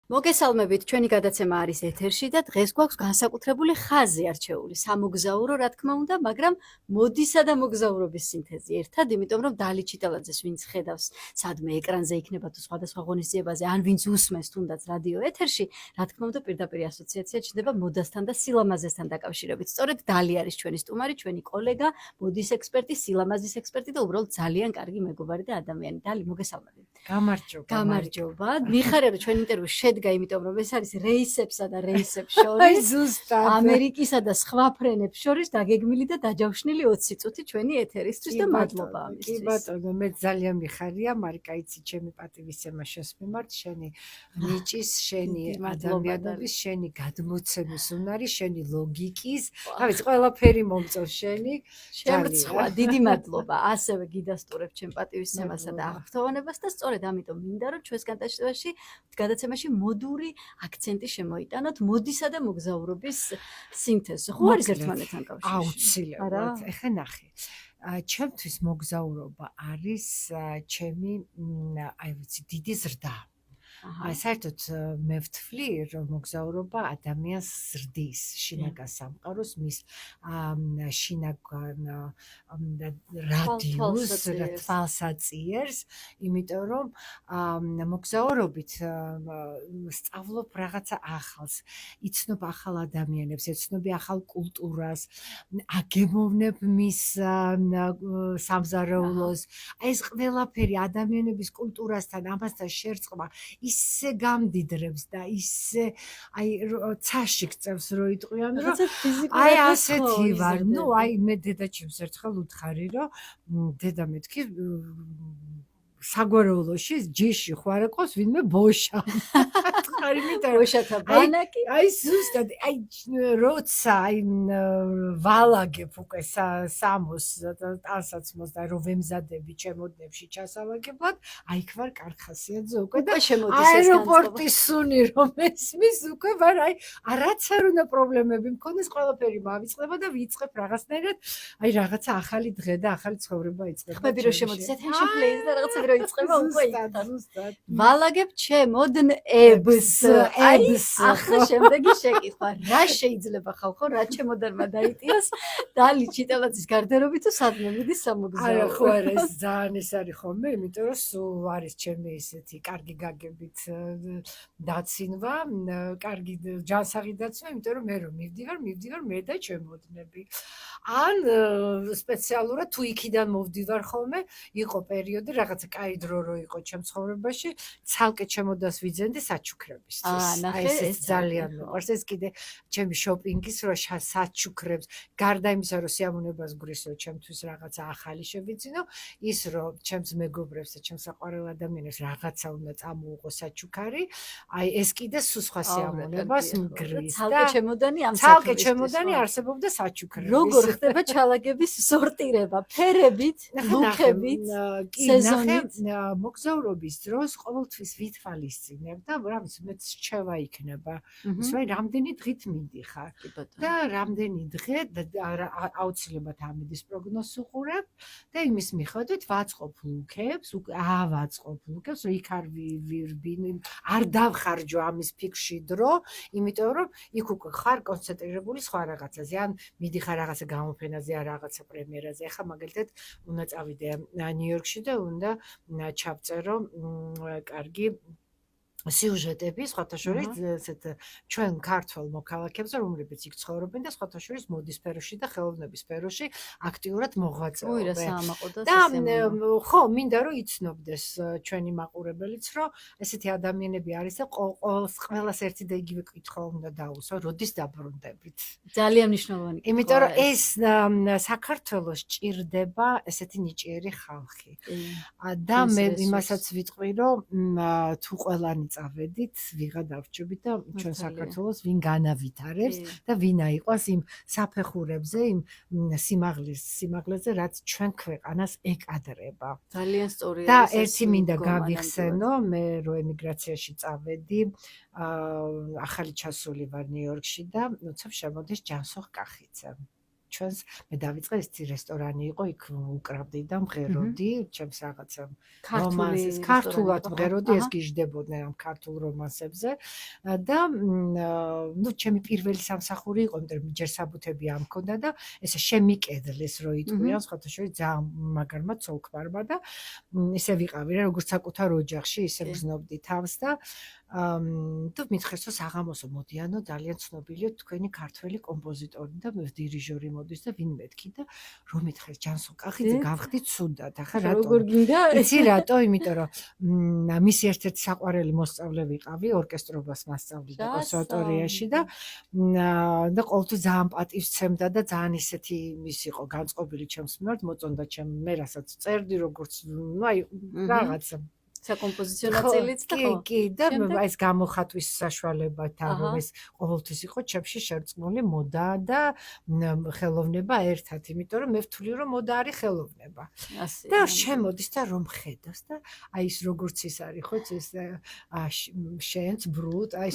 მოგესალმებით, ჩვენი გადაცემა არის ეთერში და დღეს გვაქვს განსაკუთრებული ხაზი არჩეული, სამოგზაურო, რა თქმა უნდა, მაგრამ მოდისა და მოგზაურობის სინთეზი ერთად, იმიტომ რომ დალი ჩიტალაძეს ვინც ხედავს სადმე ეკრანზე იქნება თუ სხვადასხვა ღონისძიებაზე, ან ვინც უსმენს თუნდაც რადიო ეთერში, რა თქმა უნდა, პირდაპირ ასოციაცია ჩნდება მოდასთან და სილამაზესთან დაკავშირებით. სწორედ დალი არის ჩვენი სტუმარი, ჩვენი კოლეგა, მოდის ექსპერტი, სილამაზის ექსპერტი და უბრალოდ ძალიან კარგი მეგობარი და ადამიანი. დალი, მოგესალმებით. გამარჯობა. მიხარია რომ ჩვენ ინტერვიუ შედგა, იმიტომ რომ ეს არის რეისებსა და რეისებს შორის, ამერიკისა და სხვა ფრენებს შორის დაგეგმილი და დაჯავშნილი 20 წუთი ჩვენი ეთერისთვის და მადლობა ამისთვის. კი ბატონო, მე ძალიან მიხარია, მარიკა, იცი, ჩემი პატივისცემა შენს მიმართ, შენი ნიჭის, შენი ადამიანობის, შენი გადმოცემის უნარი, შენი ლოგიკის, რა ვიცი, ყველაფერი მომწონს შენი. შემრცხვա, დიდი მადლობა. ასევე გიდასტურებ ჩემ პატივისცემასა და აღფრთოვანებას და სწორედ ამიტომ მინდა რომ ჩვენს გადაცემაში მოდური აქცენტი შემოიტანოთ მოდისა და მოგზაურობის სინთეზზე. ხო არის ერთმანეთთან კავშირში? აუცილებლად. ეხლა ნახე. ჩემთვის მოგზაურობა არის ჩემი, აი ვიცი, დიდი ზრდა. საერთოდ მე ვთვლი, რომ მოგზაურობა ადამიანს ზრდის, შინაგან სამყაროს, მის შინაგან რადიუსს, თვალსაწიერს, იმიტომ რომ მოგზაურობით სწავლობ რაღაცა ახალს, იცნობ ახალ ადამიანებს, ეცნობი ახალ კულტურას, აგემოვნებ მის სამზარეულოს. ეს ყველაფერი ადამიანების კულტურასთან, ამასთან შერწყმა ისე გამდიდრებს და ისე აი ცაში გწევს რო იტყვიან რომ აი ასეთი ვარ. ნუ აი მე დედაჩემს ერთხელ უთხარი რომ დედა მეთქი საგვარეულოში ჯიში ხوار ყავს ვინმე ბოშა. ხარი მითარ ბოშათა ბანაკი. აი ზუსტად აი როცა აი ვალაგებ უკვე სამოს ტანსაცმოს და რომ ვემზადები ჩემოდნებში ჩასავაგებლად, აი იქ ვარ კარხასიაძე უკვე და აეროპორტის სუნი რომ ესმის უკვე ვარ აი რაც არ უნდა პრობლემები მქონდეს ყველაფერი მავიწყდება და ვიწყებ რაღაცნაირად აი რაღაცა ახალი დღე და ახალი ცხოვრება იწყება. ხმები რომ შემოდის attention please და რაღაცები რომ იწყება უკვე ზუსტად. ვალაგებ ჩემოდნებს. ახლა შემდეგი შეკითხვა, რა შეიძლება ხალხო, რა ჩემოდანმა დაიტიოს დალი ჩიტალაძის გარდერობი თუ სადმე მიდის სამოგზაურო? არა ხო არა, ეს ძალიან ეს არის ხოლმე, იმიტომ რომ სულ არის ჩემი ესეთი კარგი გაგებით დაცინვა, კარგი ჯანსაღი დაცინვა, იმიტომ რომ მე რომ მივდივარ მე და ჩემოდნები. ან სპეციალურად თუ იქიდან მოვდივარ ხოლმე, იყო პერიოდი რაღაცა კაი დრო რო იყო ჩემ ცხოვრებაში, ცალკე ჩემოდას ვიძენდი საჩუქრებისთვის. ნახე, ეს ძალიან მოყვარს. ეს კიდე ჩემი შოპინგის რო საჩუქრებს, გარდა იმისა რომ სიამოვნებას გვრის რომ ჩემთვის რაღაცა ახალი შევიძინო, ის რომ ჩემს მეგობრებს და ჩემს საყვარელ ადამიანებს რაღაცა უნდა წამოუყო საჩუქარი, აი ეს კიდე სულ სხვა სიამოვნებას მგრის. ცალკე ჩემოდანი არსებობდა საჩუქრები. როგორ ხდება ჩალაგების სორტირება? ფერებით, ლუკებით, სეზონით? მოგზაურობის დროს ყოველთვის ვითვალისწინებ და რა ვიცი, მეც რჩევა იქნება. ისე რამდენი დღით მიდიხარ და რამდენი დღე აუცილებლად ამიდის პროგნოზს უყურებ და იმის მიხედვით ვაწყობ ლუკებს, ავაწყობ ლუკებს, რომ იქ არ დავხარჯო ამის ფიქრში დრო, იმიტომ რომ იქ უკვე ხარ კონცენტრირებული სხვა რაღაცაზე, ან მიდიხარ რაღაცა გამოფენაზე, ან რაღაცა პრემიერაზე. ახლა მაგალითად უნდა წავიდე ნიუ-იორკში და უნდა ჩავწერო კარგი სიუჟეტები, სხვათა შორის ესეთ ჩვენ ქართველ მოქალაქეებს, რომლებიც იქ ცხოვრობენ და სხვათა შორის მოდის სფეროში და ხელოვნების სფეროში აქტიურად მოღვაწეობენ. ოი რა საამაყო და და ხო, მინდა რომ იცნობდეს ჩვენი მაყურებელიც, რომ ესეთი ადამიანები არის და ყველას ერთი და იგივე კითხვა უნდა დაუსვა, როდის დაბრუნდებით. ძალიან მნიშვნელოვანი. იმიტომ რომ ეს საქართველოს ჭირდება ესეთი ნიჭიერი ხალხი. და მე იმასაც ვიტყვი, რომ თუ ყველანი წავედით, ვიღა დავრჩებით და ჩვენ საქართველოს ვინ განავითარებს და ვინ აიყვას იმ საფეხურებზე, იმ სიმაღლეზე, რაც ჩვენ ქვეყანას ეკადრება. ძალიან სწორი. და ერთი მინდა გავიხსენო, მე რო ემიგრაციაში წავედი, ახალი ჩასული ვარ ნიუ-იორკში და უცებ შემოდის ჯანსუღ კახიძე. ჩვენს მე დავიწყე ეს რესტორანი იყო იქ უკრავდი და მღეროდი ჩემს რაღაცა რომანსებს ქართულად მღეროდი ეს გიждდებოდნენ ამ ქართულ რომანსებზე და ნუ ჩემი პირველი სამსახური იყო იმიტომ ჯერ საბუთები ამ მქონდა და ესე შემიკედლეს რო იტყვიან სხვათა შორის ძალიან მაგარმა ცოლ-ქმარმა და ისე ვიყავი რა როგორც საკუთარ ოჯახში ისე გზნობდი თავს და თუ მითხეს რომ საღამოსო მოდიანო ძალიან ცნობილია თქვენი ქართველი კომპოზიტორი და დირიჟორი მოდის და ვინ მეთქი და რომ მითხეს ჯანსონ კახიძე გავხდით ცუდად ახლა რატო როგორ გინდა იცი რატო იმიტომ რომ მისი ერთ-ერთი საყვარელი მოსწავლე ვიყავი ორკესტრობას მასწავლი და კონსერვატორიაში და ყოველთვის ძალიან პატივს ცემდა და ძალიან ისეთი ის იყო განწყობილი ჩემს მიმართ მოწონდა მე რასაც წერდი როგორც ნუ აი რაღაცა საკომპოზიციო ნაწილიც და ხო კი და ეს გამოხატვის საშუალებათა რომ ეს ყოველთვის იყო ჩემში შერწყმული მოდა და ხელოვნება ერთად იმიტომ რომ მე ვთვლი რომ მოდა არის ხელოვნება და შემოდის და რომ ხედავს და აი ის როგორც ის არის ხო ეს შენც ბრუტ აი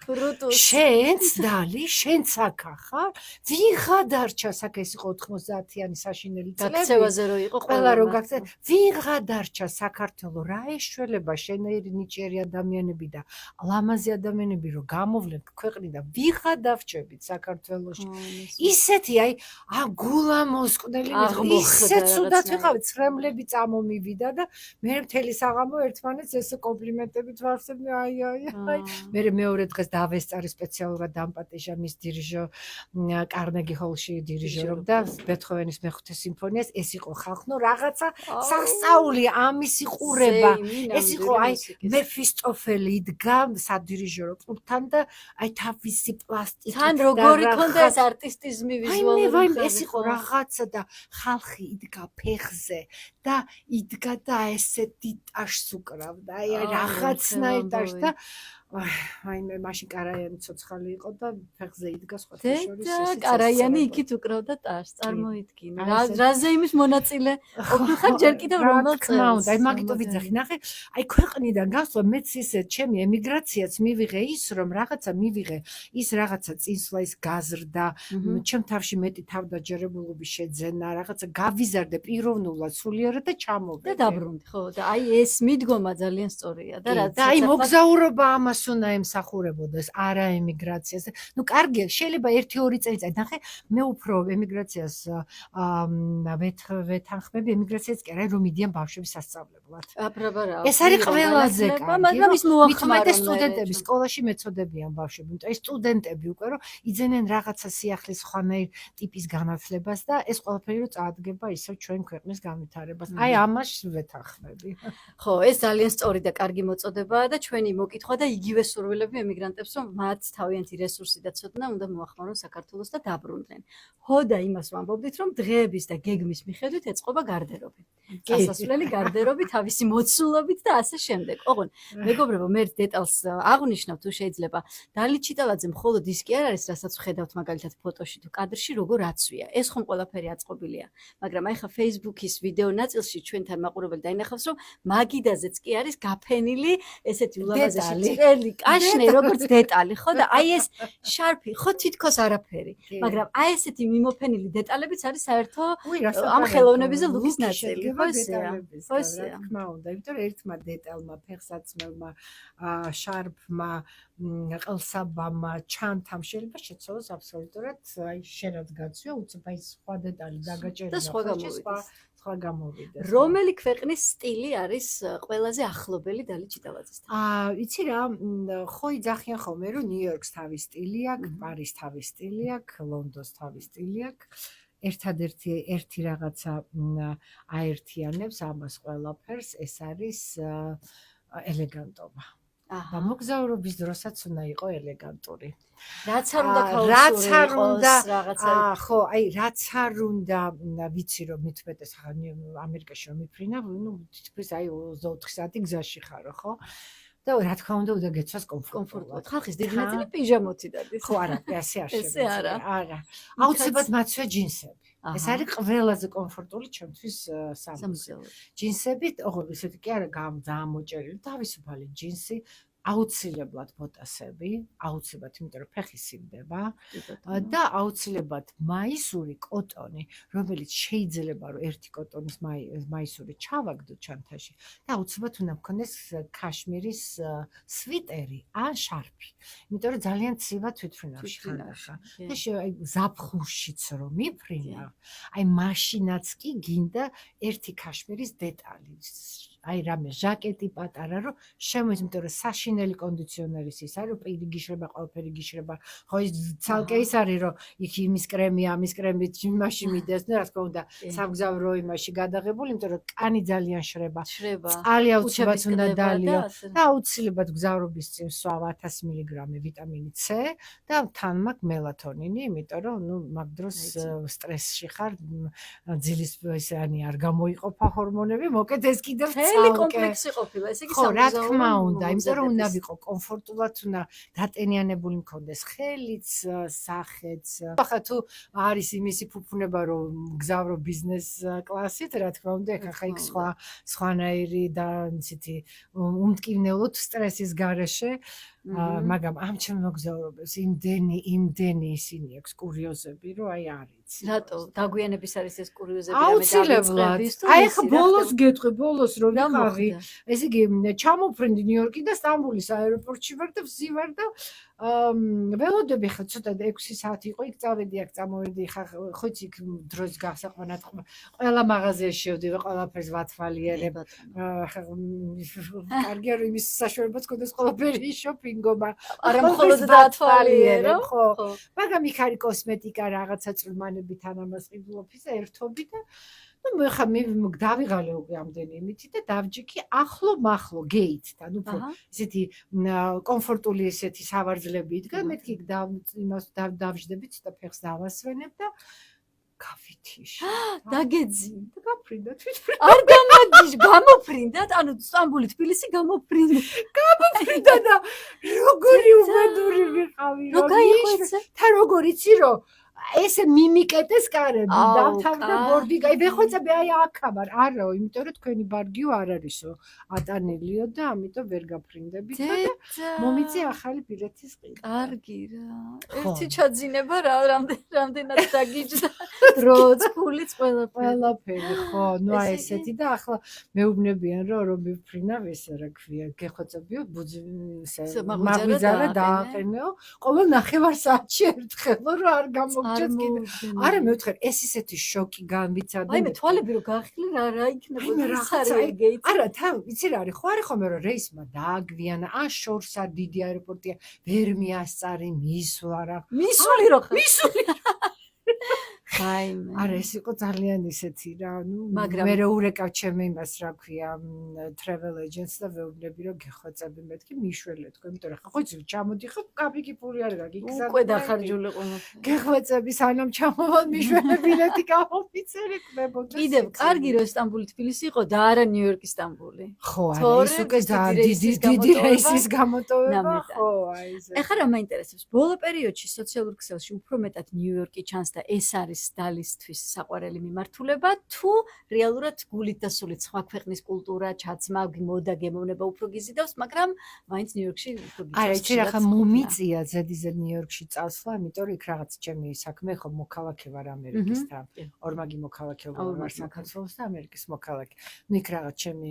ბრუტუს შენც დალი შენც აქ ახარ ვიღა დარჩა აქ ეს იყო 90-იანი საშინელი წლები გაქცევაზე რო იყო ყველა რო გაქცე ვიღა დარჩა საქართველოს რა შველება შენაირი ნიჭიერი ადამიანები და ლამაზი ადამიანები რომ გამოვლენ ქვეყნიდან ვიღა დავჭებით საქართველოში ისეთი აი გულა მოსკნელი ისე ცუდად ვიყავი ცრემლები წამომივიდა და მე მთელი საღამო ერთმანეთს ესე კომპლიმენტებით ვარსებდი აი მე მეორე დღეს დავესწარი სპეციალურად დამპატიჟა მის დირიჟო კარნეგი ჰოლში დირიჟორობდა ბეთჰოვენის მეხუთე სიმფონიას ეს იყო ხალხნო რაღაცა სასწაული ამის იყურება ეს იყო აი მეფისტოფელი იდგა სადირიჟორო პულტთან და აი თავისი პლასტიკით თან როგორი ქონდა ეს არტისტიზმი ვიზუალური აი ეს იყო რაღაცა და ხალხი იდგა ფეხზე და იდგა და ესე დიტაშს უკრავდა აი რაღაცნაირ დაშს და აი მე მაშინ კარაიანი ცოცხალი იყო და ფეხზე იდგა სხვათა შორის და კარაიანი იქით უკრავდა ტაშს წარმოიდგინე რაზე იმის მონაწილე ყოფილიყარ ჯერ კიდევ რომელ წელს აი მაგიტო ვიძახი ნახე აი ქვეყნიდან გასვლა მეც ისე ჩემი ემიგრაციაც მივიღე ის რომ რაღაცა მივიღე ის რაღაცა წინსვლა ის გაზრდა ჩემ თავში მეტი თავდაჯერებულობის შეძენა რაღაცა გავიზარდე პიროვნულად სულიერად და ჩამოვედი და დაბრუნდი ხო და აი ეს მიდგომა ძალიან სწორია და რაც აი მოგზაურობა ამას უნდა ემსახურებოდეს არა ემიგრაციას ნუ კარგია შეიძლება 1-2 წელიწადი ნახე მე უფრო ემიგრაციას ვეთანხმები ემიგრაციას კი არა რომ მიდიან ბავშვები სასწავლებლად აბრაბარა ეს არის ყველაზე კარგი მაგრამ ის მოახმარა სტუდენტები სკოლაში მეწოდებიან ბავშვები იმიტომ ეს სტუდენტები უკვე რომ იძენენ რაღაცა სიახლის ხვანაირ ტიპის განათლებას და ეს ყველაფერი რომ წაადგება ისევ ჩვენ ქვეყნის განვითარებას აი ამას ვეთანხმები ხო ეს ძალიან სწორი და კარგი მოწოდებაა და ჩვენი მოკითხვა და იგივე სურვილები ემიგრანტებს რომ მათ თავიანთი რესურსი და ცოდნა უნდა მოახმარონ საქართველოს და დაბრუნდნენ. ხო და იმას ვამბობდით რომ დღეების და გეგმის მიხედვით ეწყობა გარდერობი. გასასვლელი გარდერობი თავისი მოცულობით და ასე შემდეგ. ოღონდ მეგობრებო მე დეტალს აღნიშნავ თუ შეიძლება დალი ჩიტალაძე მხოლოდ ის კი არ არის რასაც ვხედავთ მაგალითად ფოტოში თუ კადრში როგორ აცვია. ეს ხომ ყველაფერი აწყობილია. მაგრამ აი ხა Facebook-ის ვიდეო ნაწილში ჩვენთან მაყურებელი დაინახავს რომ მაგიდაზეც კი არის გაფენილი ესეთი ულამაზესი ჭრელი კაშნე როგორც დეტალი ხო და აი ეს შარფი ხო თითქოს არაფერი მაგრამ აი ესეთი მიმოფენილი დეტალებიც არის საერთო ამ ხელოვნების და ლუკის ნაწილი ხო ესეა ხო ესეა თქმა უნდა იმიტომ რომ ერთმა დეტალმა ფეხსაცმელმა შარფმა ყელსაბამმა ჩანთამ შეიძლება შეცვალოს აბსოლუტურად აი შენად გაცვია უცებ აი სხვა დეტალი დაგაჭერდა და სხვა გამოვიდეს გამოვიდეს. რომელი ქვეყნის სტილი არის ყველაზე ახლობელი დალი ჩიტალაძესთან? იცი რა, ხო იძახიან ხოლმე რომ ნიუ-იორკს თავის სტილი აქვს, პარის თავის სტილი აქვს, ლონდონს თავის სტილი აქვს. ერთადერთი რაღაცა აერთიანებს ამას ყველაფერს, ეს არის ელეგანტობა. და მოგზაურობის დროსაც უნდა იყო ელეგანტური. რაც არ უნდა ქაოსური იყოს რაღაცა. ხო, აი რაც არ უნდა ვიცი რომ მithumetes ამერიკაში რომ მიფრინა, ნუ თითქოს აი 24 საათი გზაში ხარო, ხო? და რა თქმა უნდა უნდა გეცვას კომფორტულად. ხალხის დიდი ნაწილი პიჟამოთი დადის. ხო, არა, ასე არ ესე არა. არა. აუცილებლად მაცვია ჯინსები. ეს არის ყველაზე კომფორტული ჩემთვის სამგზელო. ჯინსები, ოღონდ ისეთი კი არა ძალიან მოჭერილი, თავისუფალი ჯინსი აუცილებლად ბოტასები, აუცილებლად, იმიტომ რომ ფეხი სიმდება და აუცილებლად მაისური კოტონი, რომელიც შეიძლება რომ ერთი კოტონის მაისური ჩავაგდო ჩანთაში და აუცილებლად უნდა მქონდეს ქაშმირის სვიტერი ან შარფი. იმიტომ რომ ძალიან ცივა თვითმფრინავში ხანდახან. და ზაფხულშიც რომ მიფრინა, აი მაშინაც კი გინდა ერთი ქაშმირის დეტალი. აი რამე ჟაკეტი პატარა რომ შემოის, იმიტომ რომ საშინელი კონდიციონერის ის არის, რომ პირი გიშრება, ყველაფერი გიშრება. ხო ის ცალკე ის არის, რომ იქ იმის კრემი, ამის კრემი, იმაში მიდეს და რა თქმა უნდა, სამგზავრო იმაში გადაღებული, იმიტომ რომ კანი ძალიან შრება. წყალი აუცილებლად უნდა დალიო და აუცილებლად გზავრობის წინ სვავ 1000 მგ ვიტამინი C და თან მაქვს მელატონინი, იმიტომ რომ ნუ მაგ დროს სტრესში ხარ, ძილის ისენი არ გამოიყოფა ჰორმონები, მოკეთ ეს კიდევ მთელი კომპლექსი ყოფილა, ესე იგი ხო, რა თქმა უნდა, იმიტომ რომ უნდა ვიყო კომფორტულად, უნდა დატენიანებული მქონდეს ხელიც, სახეც. ახლა თუ არის იმისი ფუფუნება, რომ გზავრო ბიზნეს კლასით, რა თქმა უნდა, ახლა იქ სხვანაირი და ისეთი უმტკივნეულოდ სტრესის გარეშე, მაგრამ ამ ჩემ მოგზაურობებს იმდენი ისინი აქვს კურიოზები, რომ აი არ იცი. რატო? დაგვიანების არის ეს კურიოზები, აუცილებლად. აი ახლა ბოლოს გეტყვი, ბოლოს რომ ვიყავი, ესე იგი ჩამოფრინდი ნიუ-იორკი და სტამბულის აეროპორტში ვარ და ვზივარ და ველოდები ხა ცოტა 6 საათი იყო, იქ წავედი, აქ წამოვედი, ხა ხო იცი იქ დროს გასაყვანად ყველა მაღაზიაში შევდივარ, ყველაფერს ვათვალიერებ. კარგია რომ იმის საშუალებაც გქონდეს ყველაფერი შოპინგობა. არა მხოლოდ დათვალიერებ, ხო. მაგრამ იქ არის კოსმეტიკა, რაღაცა წვრთნებით ან ამას ყიდულობი და ერთობი და ну ხა დავიღალე უკვე ამდენი იმითი და დავჯიქი ახლო გეითთან, უფრო ესეთი კომფორტული ესეთი სავარძლები იდგა, მეთქი იმას დავждები, ცოტა ფეხს დავასვენებ და გავითიში. დაგეძი. გაფრინდა თვითონ. არ გამოფრინდათ, ანუ სტამბული, თბილისი გამოფრინდა. გამოფრინდა და როგორი უბედური ვიყავი, რომ თან როგორ იცი რომ ესე მიმიკეტეს კარები, დავთავდა ბორდი, აი ვეხვეწები აი აქა ვარ, არაო, იმიტომ რომ თქვენი ბარგიო არ არისო, ატანელიო და ამიტომ ვერ გაფრინდებით და მომიწე ახალი ბილეთის ყიდა. კარგი რა. ერთი ჩაძინება რა, რამდენად დაგიჯდა. დროც, ფულიც ყველაფერი, ხო, ნუ აი ესეთი და ახლა მეუბნებიან რომ მიფრინავ ესე რა ქვია, გეხვეწებიო, მაგვიძარა დააყენეო, ყოველ 9 საათში ერთხელ რომ არ გამო არა მე ვთქვი ეს ისეთი შოკი განვიცადა აი მე თვალები რომ გაახილე რა იქნებოდა სარიგი არა თან იცი რა არის ხო არის ხომ რომ რეისმა დააგვიანა ან შორსა დიდი აეროპორტია ვერ მიასწარი მისვლა რა მისული რო ხარ მისული აი არა ეს იყო ძალიან ისეთი რა ნუ მე რა ურეკავ ჩემ იმას რა ქვია travel agents და ვეუბნები რომ გეხვეწები მეთქი მიშველე თქო იმიტომ რომ ხო იცი ჩამოდიხარ კაპიკი ფული არ გაგიგზავნა უკვე დახარჯული ყველაფერი გეხვეწები სანამ ჩამოვალ მიშველე ბილეთი გაოფიცერი კმებოდა კიდევ კარგი რომ სტამბული თბილისი იყო და არა ნიუ-იორკი სტამბული ხო არა ის უკვე დიდი რეისის გამოტოვება ხო აი ეს ეხლა რა მაინტერესებს ბოლო პერიოდში სოციალურ ქსელში უფრო მეტად ნიუ-იორკი ჩანს და ეს არის დალისთვის საყვარელი მიმართულება თუ რეალურად გულით და სულით სხვა ქვეყნის კულტურა, ჩაცმა, მოდა გემოვნება უფრო გიზიდავს, მაგრამ მაინც ნიუ-იორკში უფრო გიზიდავს. არა, იცი რა ხა მომიწია ზედიზედ ნიუ-იორკში წასვლა, იმიტომ რომ იქ რაღაც ჩემი საქმე ხო მოქალაქე ვარ ამერიკისთან. ორმაგი მოქალაქე ვარ საქართველოს და ამერიკის მოქალაქე. ნუ იქ რაღაც ჩემი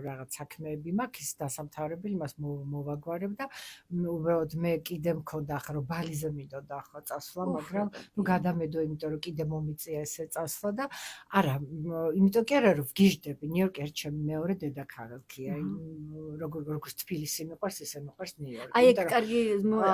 რაღაც საქმეები მაქვს, ის დასამთავრებელი, მას მოვაგვარებ და უბრალოდ მე კიდე მქონდა ახლა რომ ბალიზე მინდოდა ახლა წასვლა, მაგრამ ნუ გადამედო იმიტომ რომ კიდე მომიწია ესე წასვლა და არა, იმიტომ კი არა რომ ვგიჟდები, ნიუ-იორკი ერთ ჩემი მეორე დედაქალაქია. როგორც თბილისი მიყვარს, ისე მიყვარს ნიუ-იორკი. აი ეგ კარგი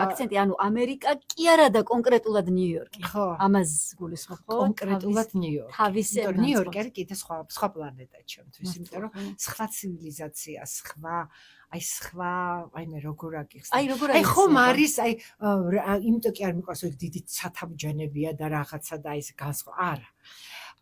აქცენტი, ანუ ამერიკა კი არა და კონკრეტულად ნიუ-იორკი. ხო. ამას გულისხმობ, ხო? კონკრეტულად ნიუ-იორკი. თავისი ნიუ-იორკი არის კიდე სხვა პლანეტა ჩემთვის, იმიტომ რომ სხვა ცივილიზაცია, აი მე როგორ აკიხსნა. აი ხომ არის, იმიტომ კი არ მიყვარს, რომ დიდი სათავჯენებია და რაღაცა და ეს განსხვავება. არა.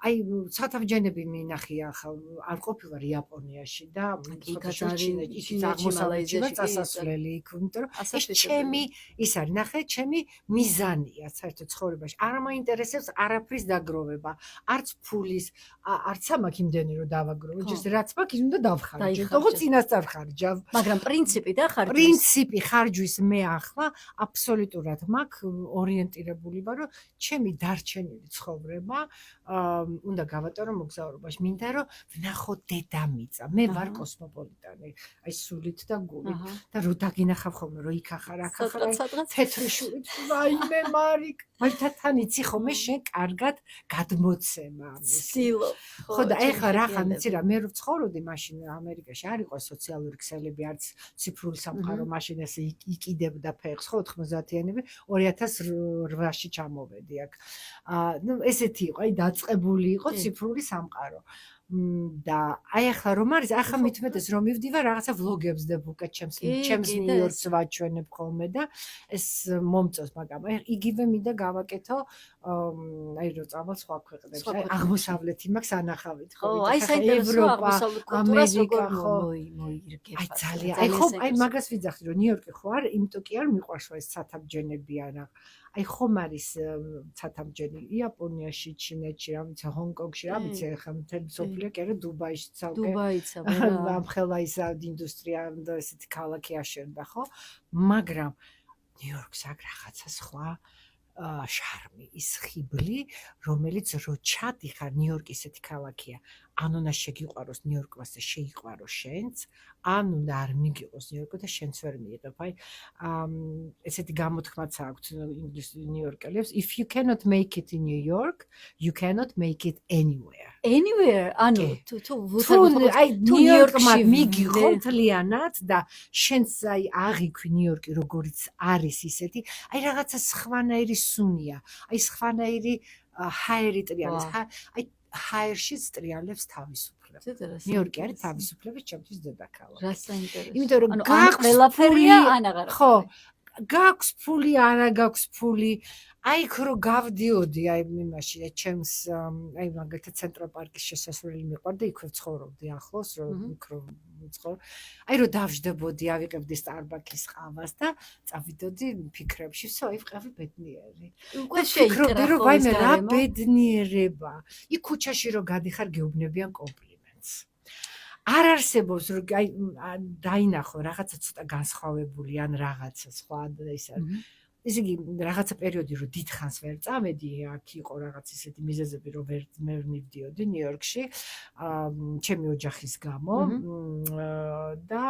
აი სათავჯენები მინახია ახლა არ ყოფილვარ იაპონიაში და იქ აღმოსავლეთში წასასვლელი იქ, იმიტომ რომ ეს ჩემი ის არის, ნახე, ჩემი მიზანია საერთოდ ცხოვრებაში. არ მაინტერესებს არაფრის დაგროვება, არც ფულის, არც ამაქვს იმდენი რომ დავაგროვო, ჯერ რაც მაქვს ის უნდა დავხარჯო, როგორც წინასწარ ხარჯავ. მაგრამ პრინციპი და ხარჯვის. პრინციპი ხარჯვის მე ახლა აბსოლუტურად მაქვს ორიენტირებული ვარ, რომ ჩემი დარჩენილი ცხოვრება უნდა გავატარო მოგზაურობაში. მინდა რომ ვნახო დედამიწა. მე ვარ კოსმოპოლიტანი, აი სულით და გულით. და რო დაგინახავ ხოლმე რომ იქ ახარ, აქ ახარ, თეთრი შურით, ვაიმე მარიკ. მართლთან იცი ხოლმე შენ კარგად გადმოცემა ამის. სილო. ხო და ეხლა რახან იცი რა, მე რო ვცხოვრობდი მაშინ ამერიკაში, არ იყო სოციალური ქსელები, არც ციფრული სამყარო, მაშინ ესე იკიდებდა ფეხს, ხო 90-იანები, 2008-ში ჩამოვედი აქ. ნუ ესეთი იყო, აი დაწყებული იყო ციფრული სამყარო. და აი ახლა რომ არის, ახლა მithumetes რომ მივდივარ რაღაცა ვლოგებს და ვუკეთ ჩემს ნიუ-იორკს ვაჩვენებ ხოლმე და ეს მომწონს, მაგრამ აი იგივე მინდა გავაკეთო აი რომ წავალ სხვა ქვეყნებში, აი აღმოსავლეთი მაქვს ანახავით ხო, აი საინტერესოა აღმოსავლეთ კულტურას როგორ მოიგრება. აი ძალიან, აი ხო, აი მაგას ვიძახდი რომ ნიუ-იორკი ხო არ, იმიტომ კი არ მიყვარს ეს სათავჯენები არა. აი ხომ არის სათავჯენი იაპონიაში, ჩინეთში, რა ვიცი, ჰონკონგში, რა ვიცი, ხა მთელი სოფია კი არა დუბაიში ცალკე. დუბაიცა, ამხელა ის ინდუსტრია და ესეთი ქალაქი აშენდა, ხო? მაგრამ ნიუ-იორკს აქვს რაღაცა სხვა შარმი, ის ხიბლი, რომელიც რო ჩადიხარ, ნიუ-იორკი ესეთი ქალაქია. ან უნდა შეგიყვაროს ნიუ-იორკს და შეიყვარო შენც, ან უნდა არ მიგიყოს ნიუ-იორკი და შენც ვერ მიიღებ. აი ესეთი გამოთქმაც აქვს ნიუ-იორკელებს, if you cannot make it in New York, you cannot make it anywhere. Anywhere, ანუ თუ აი ნიუ-იორკმა მიგიღო მთლიანად და შენც აი აღიქვი ნიუ-იორკი როგორიც არის ისეთი, აი რაღაცა სხვანაირი სუნია, აი სხვანაირი ჰაერი ტრიალებს, აი ჰაერში ტრიალებს თავისუფლებს. ნიუ-იორკი არის თავისუფლების ჩემთვის დედაქალაქი. რა საინტერესო. იმიტომ რომ გაქვს ყველაფერია, ან აღარ. ხო, გაქვს ფული, არა გაქვს ფული. აი იქ რო გავდიოდი, აი იმაში, ჩემს აი მაგალითად ცენტროპარკის შესასვლელი მიყვარდა, იქვე ვცხოვრობდი ახლოს, რომ იქ რო ვცხოვრობ. აი რო დავждებოდი, ავიყებდი Starbucks ყავას და წავიდოდი ფიქრებში, всё, აი ვყავი ბედნიერი. უკვე შეიკრა რომ ვაიმე რა ბედნიერება. იქ ქუჩაში რო გადიხარ, გეუბნებიან კომპლიმენტს. არ არსებობს რომ აი დაინახო რაღაცა ცოტა განსხვავებული ან რაღაცა სხვა ის არის. ესე იგი რაღაცა პერიოდი რომ დიდხანს ვერ წავედი, აქ იყო რაღაც ისეთი მიზეზები რომ ვერ მივდიოდი ნიუ-იორკში, ჩემი ოჯახის გამო და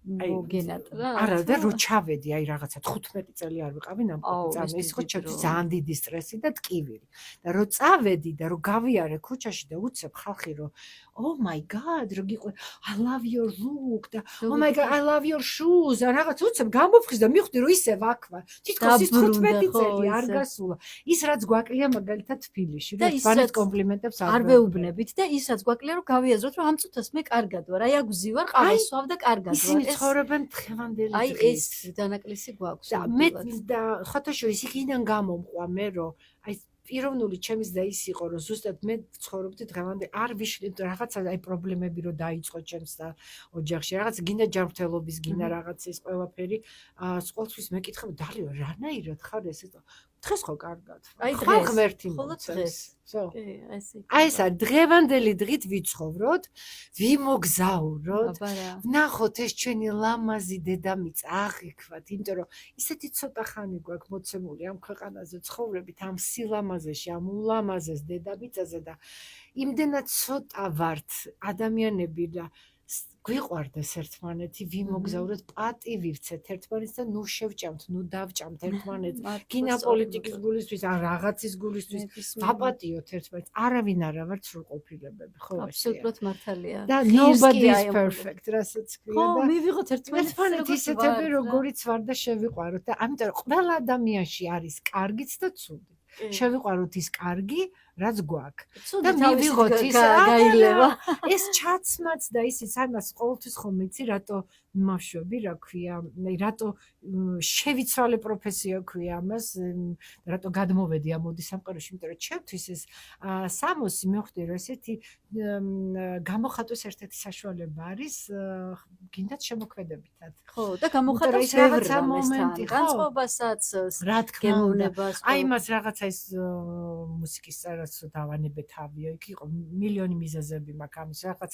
მოგენატრა. არა და რო ჩავედი, აი რაღაცა 15 წელი არ ვიყავი ნამდვილად წამე, ის ხო ჩემთვის ძალიან დიდი სტრესი და ტკივილი. და რო წავედი და რო გავიარე ქუჩაში და უცებ ხალხი რომ oh my god, რო გიყვე I love your look და oh my god, I love your shoes, რაღაც უცებ გამოფხიზ და მივხვდი რომ ისევ აქ ვარ. თითქოს ის 15 წელი არ გასულა. ის რაც გვაკლია მაგალითად თბილისში, რომ ვანეთ კომპლიმენტებს არ ვეუბნებით და ის რაც გვაკლია რომ გავიაზროთ რომ ამ წუთას მე კარგად ვარ. აი აქ ვზივარ, ყავას ვსვავ და კარგად ვარ. ისინი ცხოვრობენ დღევანდელი დღის. აი ეს დანაკლისი გვაქვს. მე და ხათაშორის იქიდან გამომყვა მე რომ აი პიროვნული ჩემის და ის იყო რომ ზუსტად მე ცხოვრობდი დღევანდელი არ ვიშლით რაღაცა აი პრობლემები რომ დაიწყო ჩემს და ოჯახში რაღაც გინდა ჯანმრთელობის გინდა რაღაც ეს ყველაფერი ყოველთვის მეკითხები დალიო რანაირად ხარ ესე დღეს ხო კარგად აი დღეს ღმერთი მოწეს აი ესა დღევანდელი დღით ვიცხოვროთ ვიმოგზაუროთ ვნახოთ ეს ჩვენი ლამაზი დედამიწა აღიქვათ იმიტომ რომ ისეთი ცოტა ხანი გვაქვს მოცემული ამ ქვეყანაზე ცხოვრებით ამ სილამაზეში ამ ულამაზეს დედამიწაზე და იმდენად ცოტა ვართ ადამიანები და გვიყვარდეს ერთმანეთი, ვიმოგზაუროთ, პატივივცეთ ერთმანეთს და ნუ შევჭამთ, ნუ დავჭამთ ერთმანეთს. გინა პოლიტიკის გულისთვის, ან რაღაცის გულისთვის, ვაპატიოთ ერთმანეთს. არავინ არა ვართ სრულყოფილებები, ხო? აბსოლუტურად მართალია. და nobody is perfect, რასაც ქვია და ხო, მივიღოთ ერთმანეთს ისეთები, როგორიც ვარ და შევიყვაროთ და ამიტომ ყველა ადამიანში არის კარგიც და ცუდი. შევიყვაროთ ის კარგი რაც გვაქვს. და მივიღოთ ის გაილევა. ეს ჩაცმაც და ისიც ამას ყოველთვის ხომ იცი რატო მავშვები რა ქვია რატო შევიცვალე პროფესია ქვია ამას რატო გადმოვედი ამ მოდი სამყაროში იმიტომ რომ ჩემთვის ეს სამოსი მე ვხვდი რომ ესეთი გამოხატვის ერთ-ერთი საშუალება არის გინდათ შემოქმედებითად ხო და გამოხატავს რაღაცა ბევრ მომენტი, ხო? განწყობასაც რა თქმა უნდა გემოვნებას აი მას რაღაცა ის მუსიკის წერას დავანებე თავიო იქ იყო მილიონი მიზეზები მაქვს ამის რაღაც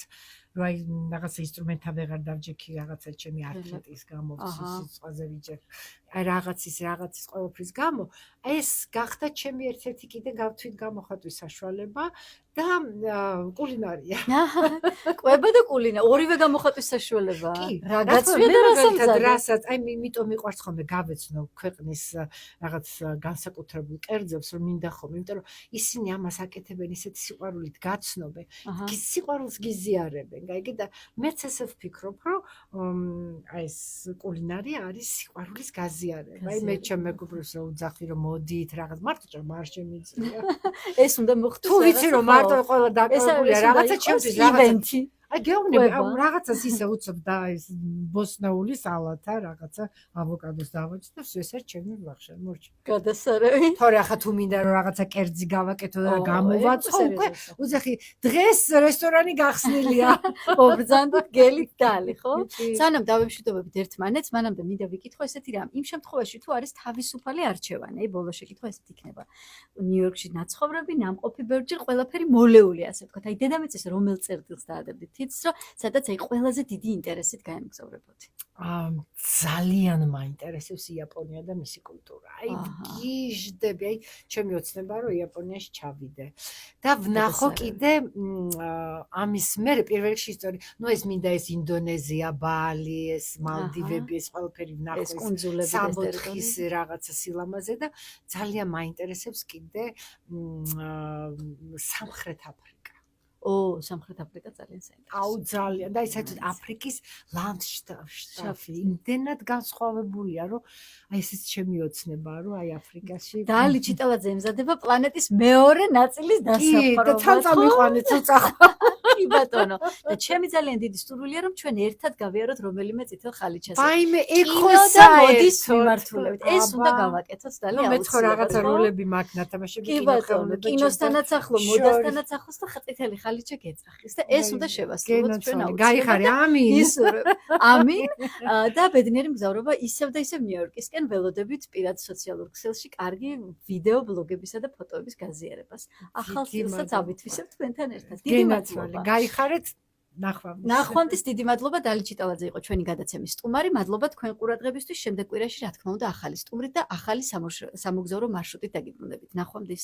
რომ აი რაღაცა ინსტრუმენტა ვეღარ დავჯექი რაღაცა ჩემი არქიტექტის გამო სიცხაზე ვიჯერ აი რაღაცის ყოველფრის გამო ეს გახდა ჩემი ერთ-ერთი კიდე გავთვით გამოხატვის საშუალება და კულინარია კვება და კულინა ორივე გამოხატვის საშუალება რა რა გაცვია და რა სამზადე რასაც აი იმიტომ მიყვარს ხოლმე გავეცნო ქვეყნის რაღაც განსაკუთრებულ კერძებს რომ მინდა ხოლმე იმიტომ რომ ისინი ამას აკეთებენ ისეთი სიყვარულით გაცნობენ სიყვარულს გიზიარებენ გაიგე და მეც ესე ვფიქრობ რომ აი ეს კულინარია არის სიყვარულის გაზიარება აი მე ჩემ მეგობრებს რომ ვძახი რომ მოდით რაღაც მარტო ჭამ არ შემიძლია ეს უნდა მოხდეს თუ ვიცი რომ მარტო ყველა დაკავებულია რაღაცა ჩემთვის ივენთი აი გეუბნები რაღაცას ისე უცებ და ეს ბოსნეული სალათა რაღაცა ავოკადოს დავაჭი და ეს ერთ ჩემი ვახშე მორჩი გადასარევი თორე ახლა თუ მინდა რომ რაღაცა კერძი გავაკეთო და გამოვაწყო უკვე უძახი დღეს რესტორანი გახსნილია ობრძანდით გელით დალი ხო სანამ დავემშვიდობებით ერთმანეთს მანამდე მინდა ვიკითხო ესეთი რამ იმ შემთხვევაში თუ არის თავისუფალი არჩევანი აი ბოლოს შეკითხვა ესეთ იქნება ნიუ-იორკში ნაცხოვრები ნამყოფი ბევრჯერ ყველაფერი მოლეული ასე ვთქვათ აი დედამიწის რომელ წერტილს დაადებდით თითს რომ სადაც აი ყველაზე დიდი ინტერესით გაემგზავრებოდი ძალიან მაინტერესებს იაპონია და მისი კულტურა. აი გიჟდები, აი ჩემი ოცნება რომ იაპონიაში ჩავიდე. და ვნახო კიდე ამის მერე პირველ რიგში ისტორია. ნუ ეს მინდა ეს ინდონეზია, ბალი, ეს მალდივები, ეს ყველაფერი ვნახო ეს კუნძულები და სამოთხის რაღაცა სილამაზე და ძალიან მაინტერესებს კიდე სამხრეთ აფრიკა. სამხრეთ აფრიკა ძალიან საინტერესოა. აუ ძალიან და საერთოდ აფრიკის ლანდშაფტი იმდენად განსხვავებულია რომ აი ესეც ჩემი ოცნებაა რომ აი აფრიკაში დალი ჩიტალაძე ემზადება პლანეტის მეორე ნაწილის დასაფარებლად. და თან წამიყვანეთ უწახვა. კი ბატონო და ჩემი ძალიან დიდი სტურვილია რომ ჩვენ ერთად გავიაროთ რომელიმე წითელ ხალიჩას. ბაიმე ეგ ხო მოდის მიმართულებით. ეს უნდა გავაკეთოთ დალი აუცილებლად. მე ხო რაღაცა როლები მაქვს ნათამაშები კი ბატონო კინოსთანაც ახლო მოდასთანაც ახლოს და წითელი ხალიჩა გეწახის და ეს უნდა შევასრულოთ ჩვენ აუცილებლად. გაიხარე ამინ. ისურვებ. ამინ და ბედნიერი მგზავრობა ისევ და ისევ ნიუ-იორკისკენ ველოდებით პირად სოციალურ ქსელში კარგი ვიდეო ბლოგებისა და ფოტოების გაზიარებას. ახალ სტილსაც ავითვისებთ თქვენთან ერთად. დიდი მადლობა. გაიხარეთ ნახვამდის დიდი მადლობა დალი ჩიტალაძე იყო ჩვენი გადაცემის სტუმარი. მადლობა თქვენ ყურადღებისთვის. შემდეგ კვირაში რა თქმა უნდა ახალი სტუმრით და ახალი სამოგზაურო მარშრუტით დაგიბრუნდებით. ნახვამდის.